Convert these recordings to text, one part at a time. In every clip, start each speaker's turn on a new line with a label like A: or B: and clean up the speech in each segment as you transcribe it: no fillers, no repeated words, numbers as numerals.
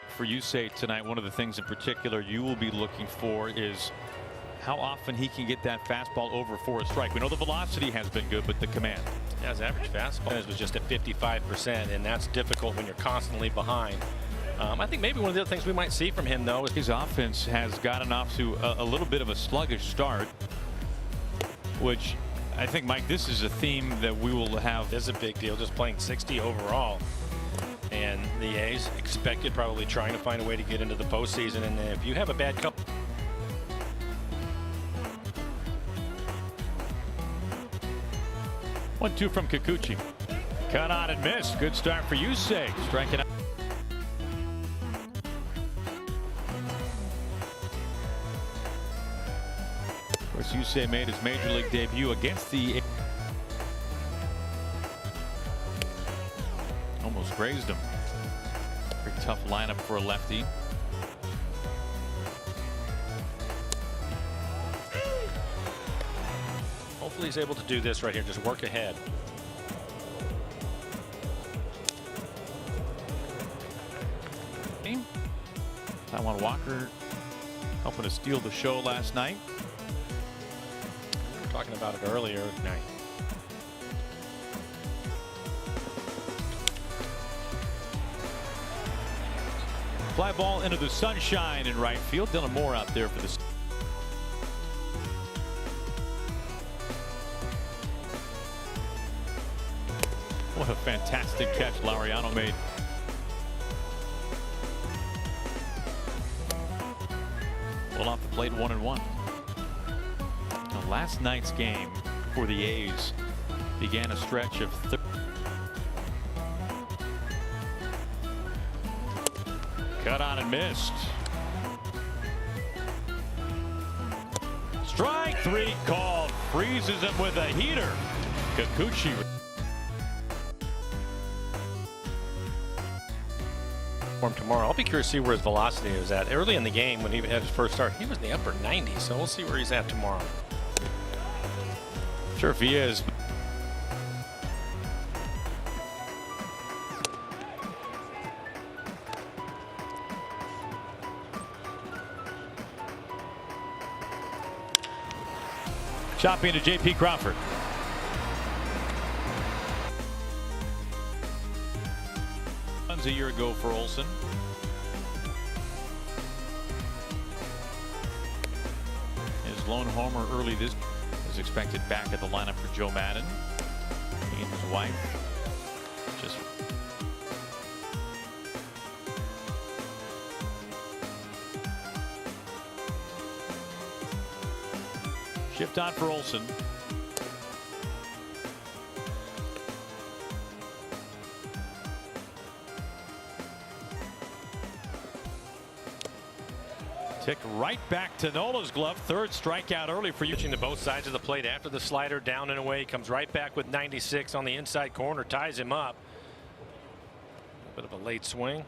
A: for Yusei tonight, one of the things in particular you will be looking for is how often he can get that fastball over for a strike. We know the velocity has been good, but the command.
B: Yeah, his average fastball was just at 55%, and that's difficult when you're constantly behind. I think maybe one of the other things we might see from him, though, is
A: his offense has gotten off to a little bit of a sluggish start, which I think, Mike, this is a theme that we will have.
B: This is a big deal, just playing 60 overall. And the A's expected probably trying to find a way to get into the postseason. And if you have a bad couple.
A: 1-2 from Kikuchi. Cut on and missed. Good start for Yusei. Striking out. Of course, Yusei made his major league debut against the. Almost grazed him. Very tough lineup for a lefty.
B: Hopefully he's able to do this right here, just work ahead.
A: Taijuan Walker helping to steal the show last night.
B: We were talking about it earlier tonight.
A: Fly ball into the sunshine in right field. Dylan Moore out there for the. What a fantastic catch Laureano made. Well, off the plate, 1-1. Now, last night's game for the A's began a stretch of cut on and missed. Strike three called. Freezes him with a heater. Kikuchi.
B: Tomorrow. I'll be curious to see where his velocity is at. Early in the game when he had his first start, he was in the upper 90s, so we'll see where he's at tomorrow.
A: Sure, if he is. Chopping to J.P. Crawford. A year ago for Olson. His lone homer early this is expected back at the lineup for Joe Madden. He and his wife just shift on for Olson. Ticked right back to Nola's glove. Third strikeout early for you.
B: Pitching to both sides of the plate after the slider down and away. Comes right back with 96 on the inside corner. Ties him up. A bit of a late swing.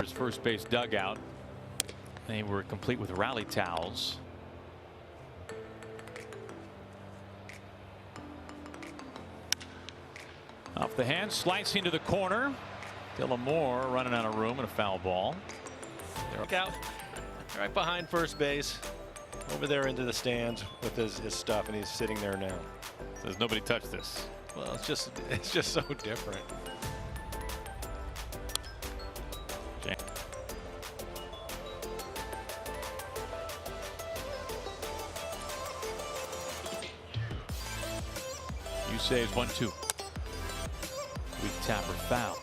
A: His first base dugout. They were complete with rally towels. Off the hand, slicing to the corner. Dylan Moore running out of room and a foul ball.
B: Look out right behind first base, over there into the stands with his stuff, and he's sitting there now.
A: Says nobody touched this.
B: Well, it's just so different.
A: Yusei is 1-2. Weak tapper foul.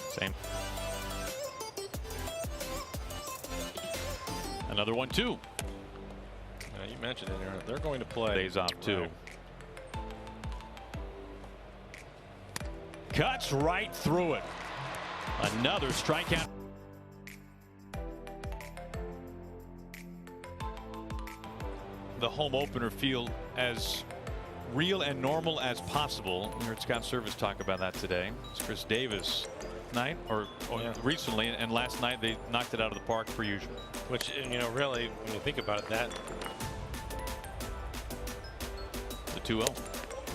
A: Same. Another 1-2.
B: You mentioned it, Aaron. They're going to play.
A: Days off too. Cuts right through it. Another strikeout. the home opener feel as real and normal as possible. We heard Scott Service talk about that today. It's Chris Davis night or recently, and last night they knocked it out of the park per usual.
B: Which, you know, really, when you think about it, that
A: the 2-0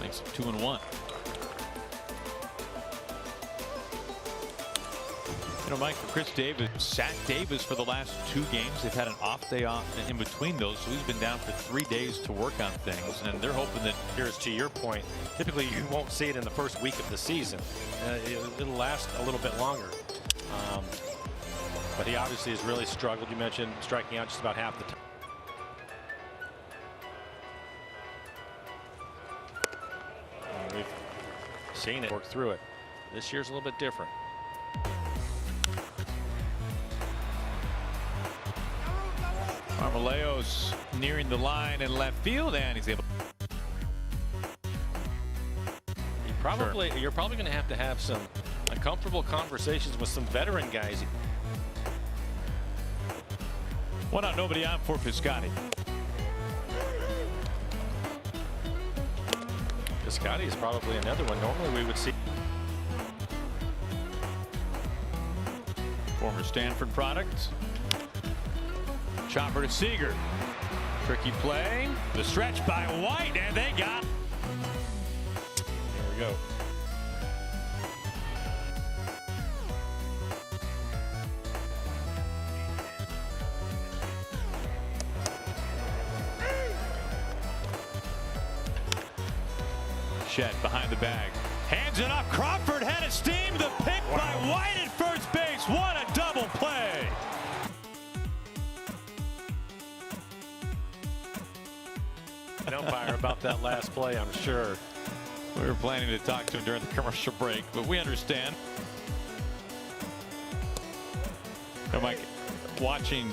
A: makes it 2-1. You know, Mike, for Chris Davis, Zach Davis for the last 2 games, they've had an off day off in between those, so he's been down for 3 days to work on things, and they're hoping that.
B: Here's to your point. Typically, you won't see it in the first week of the season. It'll last a little bit longer. But he obviously has really struggled. You mentioned striking out just about half the time. We've seen it work through it. This year's a little bit different.
A: Marmoleos nearing the line in left field, and he's able.
B: You're probably going to have some uncomfortable conversations with some veteran guys.
A: 1 out, nobody on for Piscotty.
B: Piscotty is probably another one. Normally we would see.
A: Former Stanford product. Chopper to Seager. Tricky play. The stretch by White, and they got.
B: There we go.
A: Shed behind the bag. Hands it up. Crawford had a steam. The pick by White at first base. What a double play.
B: An umpire about that last play, I'm sure.
A: We were planning to talk to him during the commercial break, but we understand. You know, Mike, watching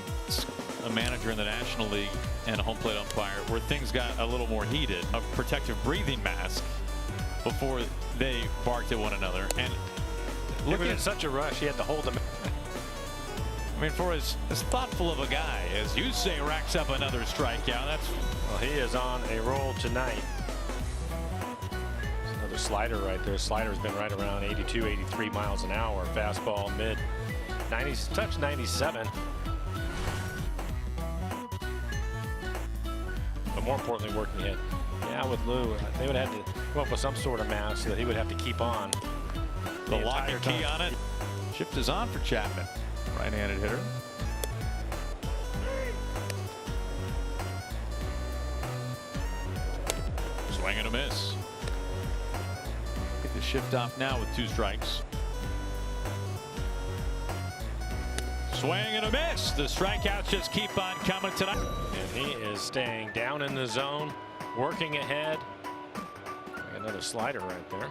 A: a manager in the National League and a home plate umpire where things got a little more heated, a protective breathing mask before they barked at one another. And
B: look at such a rush, he had to hold him.
A: I mean, for as thoughtful of a guy as you say, racks up another strikeout. That's
B: well, he is on a roll tonight. There's another slider right there. Slider's been right around 82, 83 miles an hour. Fastball mid 90s, touch 97. But more importantly, working hit. Yeah, with Lou, they would have had to come up with some sort of mask that he would have to keep on.
A: The lock and key on it. Shift is on for Chapman. Right-handed hitter. Swing and a miss. Get the shift off now with 2 strikes. Swing and a miss. The strikeouts just keep on coming tonight.
B: And he is staying down in the zone, working ahead. Another slider right there.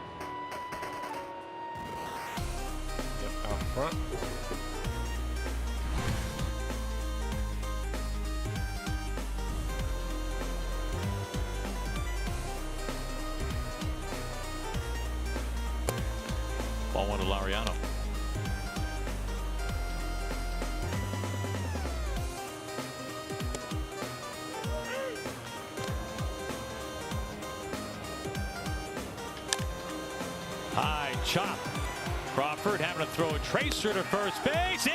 B: Yep, out front.
A: Ball 1 to Laureano. High chop. Crawford having to throw a tracer to first base. In.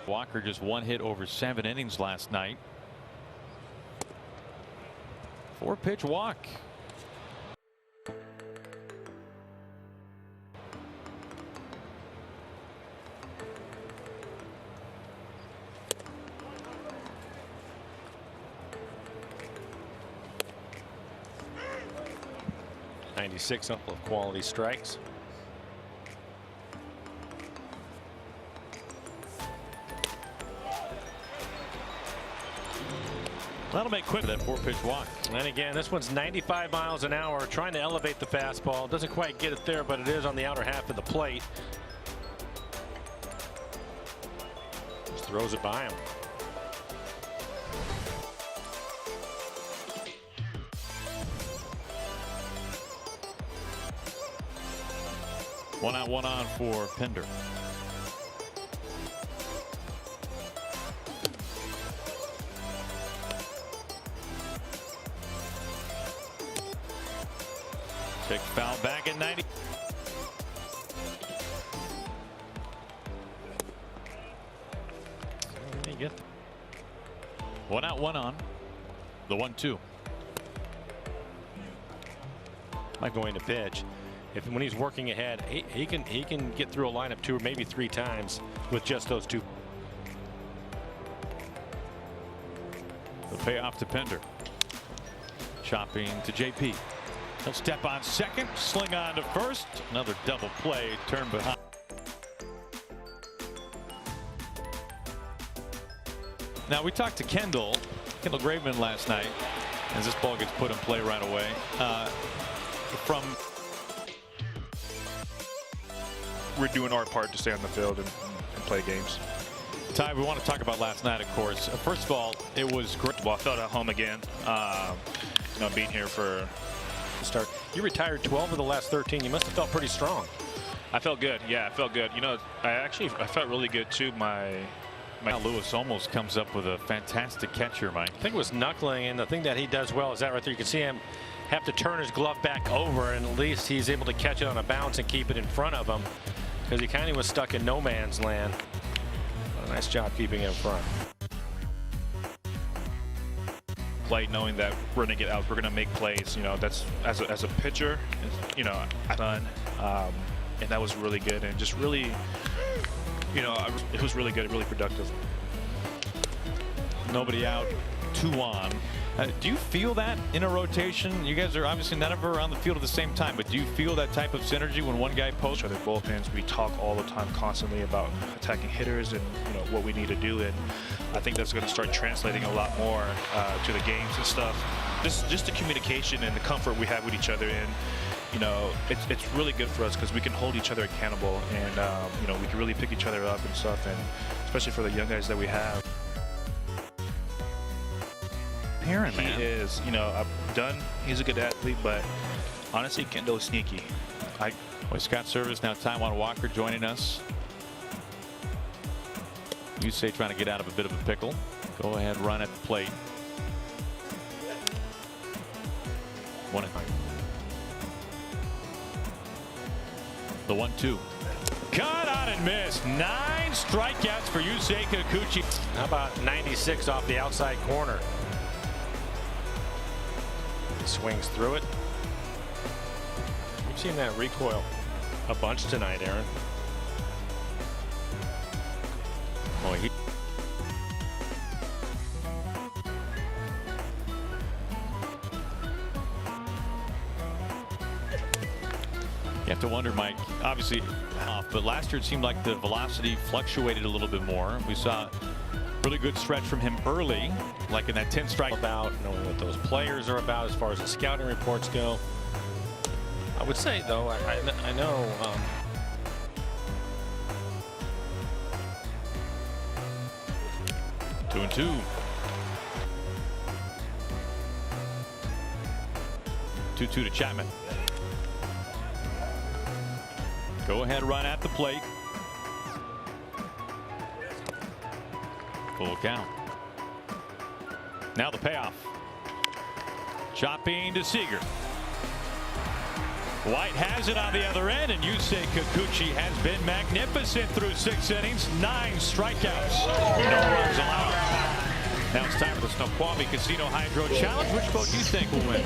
A: Walker just 1 hit over 7 innings last night. 4-pitch walk.
B: '96 up of quality strikes.
A: That'll make quick that 4-pitch walk.
B: And again, this one's 95 miles an hour, trying to elevate the fastball. Doesn't quite get it there, but it is on the outer half of the plate. throws it by him.
A: One out, one on for Pinder. Take foul back at 90. One out, one on. The 1-2.
B: Not going to pitch. When he's working ahead, he can get through a lineup 2 or maybe 3 times with just those 2.
A: The payoff to Pinder. Chopping to JP. He'll step on second, sling on to first. Another double play, turn behind. Now we talked to Kendall Graveman last night as this ball gets put in play right away.
C: We're doing our part to stay on the field and play games.
A: Ty, we want to talk about last night, of course. First of all, it was great.
C: Well, I felt at home again. Being here for
B: the start. You retired 12 of the last 13. You must have felt pretty strong.
C: I felt good. Yeah, I felt good. I felt really good too.
A: Now Lewis almost comes up with a fantastic catcher, Mike.
B: I think it was knuckling, and the thing that he does well is that right there. You can see him have to turn his glove back over, and at least he's able to catch it on a bounce and keep it in front of him, because he kind of was stuck in no man's land. But a nice job keeping it in front.
C: Play knowing that we're going to get out, we're going to make plays. That's as a pitcher, I've done, and that was really good, and just really, it was really good, really productive.
A: Nobody out, 2 on. Do you feel that in a rotation? You guys are obviously never on the field at the same time, but do you feel that type of synergy when one guy posts?
C: Other bullpens, we talk all the time constantly about attacking hitters and what we need to do, and I think that's going to start translating a lot more to the games and stuff. Just the communication and the comfort we have with each other, and it's really good for us because we can hold each other accountable, and we can really pick each other up and stuff, and especially for the young guys that we have.
A: Man.
C: He is, I'm done. He's a good athlete, but honestly, Kendall is sneaky.
A: Scott Service, now Taiwan Walker joining us. Yusei trying to get out of a bit of a pickle. Go ahead, run at the plate. 1-0. The 1-2. Cut out and missed. 9 strikeouts for Yusei Kikuchi.
B: How about 96 off the outside corner? He swings through it. We've seen that recoil a bunch tonight, Aaron.
A: Boy, you have to wonder, Mike, obviously off, but last year it seemed like the velocity fluctuated a little bit more. We saw a really good stretch from him early, like in that 10 strike.
B: About knowing what those players are about as far as the scouting reports go. I would say, though, I know
A: 2-2. 2-2 to Chapman. Go ahead, run at the plate. Full count. Now the payoff. Chopping to Seager. White has it on the other end, and Yusei Kikuchi has been magnificent through 6 innings. 9 strikeouts. No runs allowed. Now it's time for the Snoqualmie Casino Hydro Challenge. Which boat do you think will win?